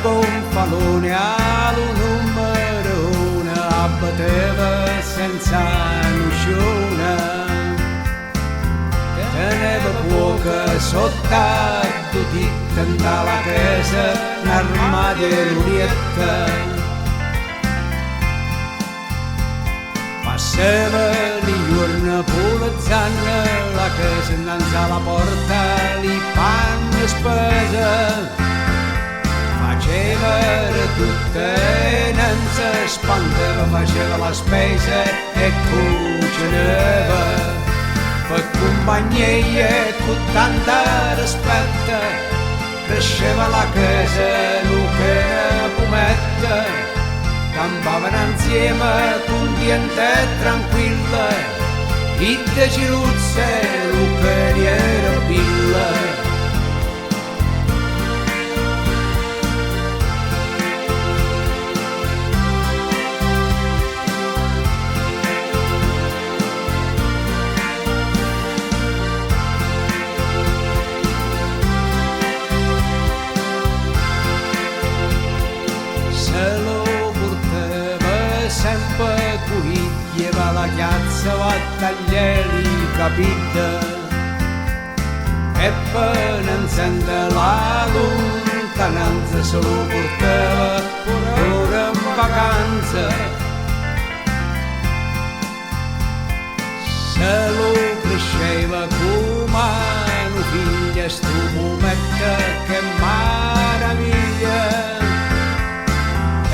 gonfalone al numero uno abbatteva senza nozione. Teneva poca sottato di tanta la casa, un'armadia e l'urietta. Passava di giorno pulizzando la casa innanzi alla porta, li panni spesa. Faceva tutte e non si spantava, faceva la spesa e cucinava. Per compagnia con tanta rispetto, cresceva la casa, Luca pometta, campavano insieme contenta e tranquilla, e de ciruzze Luca era billa. Sempre cuicchieva la chiazza va a tagliare i capite e poi non sente la lontananza, se lo portava pure in vacanza. Se lo cresceva come un figlio, sto momento che meraviglia.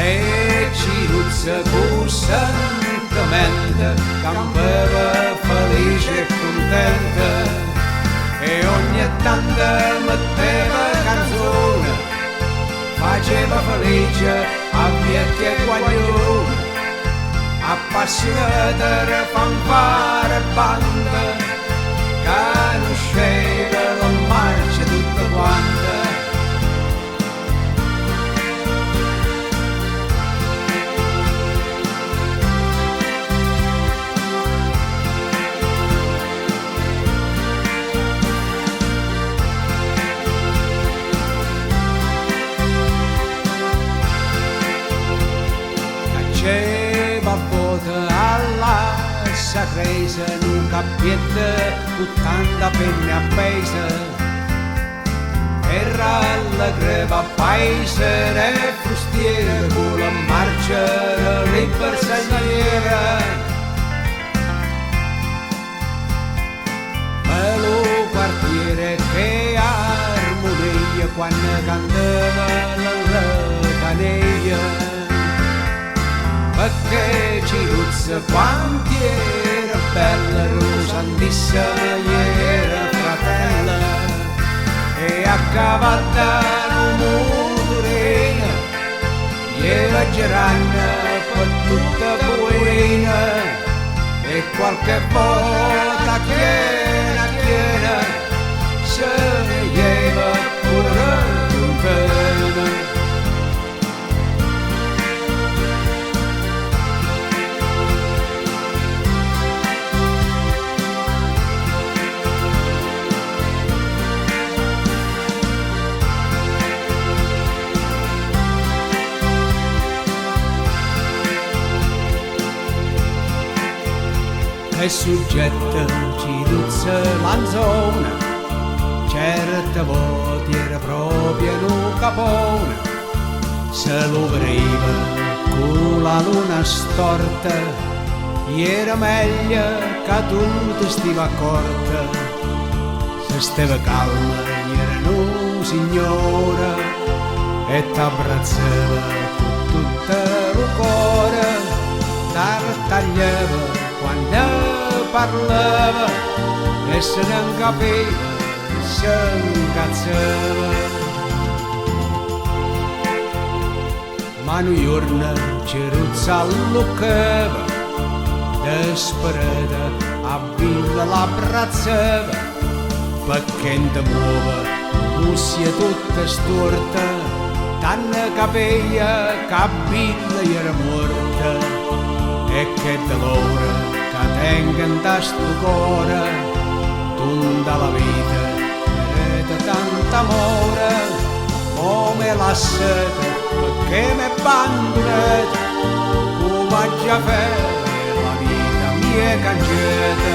E ciruzza con sentimento, campava felice e contenta, e ogni tanto metteva canzone, faceva felice a vecchi e guaglione, appassionata da fanfare e banda, conosceva la marcia tutta quanta. Faceva botta alla sacresa, un cappietto con tanta penna appesa, e rallegrava paese e frustiere con la marcia libera segnaliera. E lo quartiere che armonia quando cantava la caneglia, perché ciruzza quanti era bella, Rosandissa era fratella, e a cavallo motorina era geranna per tutta buona, e qualche volta chiena se ne lleva pure un pena. E soggetta ciruzza manzona, certe volte era proprio un capone, se lo vedeva con la luna storta, era meglio che tu ti stiva accorta. Se stava calma era un signore e t'abbrazzava con tutto il cuore, t'artagliava quando parlava e se non capiva, se incazzava. Ma un giorno ciruzza alluccava, disperata a villa l'abbrazzava, perché in te muove l'uscia tutta storta, tanne capia che a villa era morta, e che dolore tenga in sto cuore, tutta la vita e da tanto amore, come la sete perché mi abbandonate, come già fare la vita mia cangiata.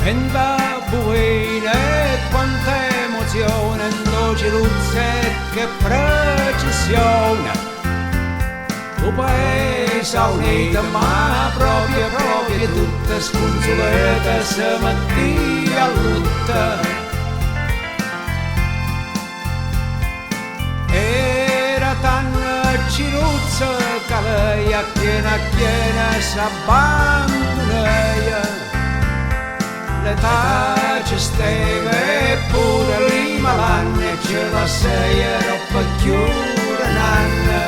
E da buina e quanta emozione, dolce luce che precisione, tu paese unita ma proprio tutta sconsolata se metti a lutta. Era tanna ciruzza che lei a chiena s'abbandonava, l'età ci stava eppure lì malanne ce la sei era per chiudere nanna.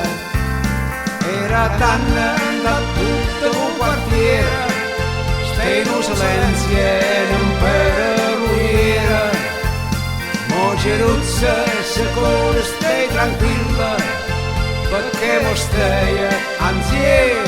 Era tanna da tutto il quartiere, stai in un silenzio e non per ruire. Mo Ceruzza sicuro stai tranquilla, perché mo stai anziché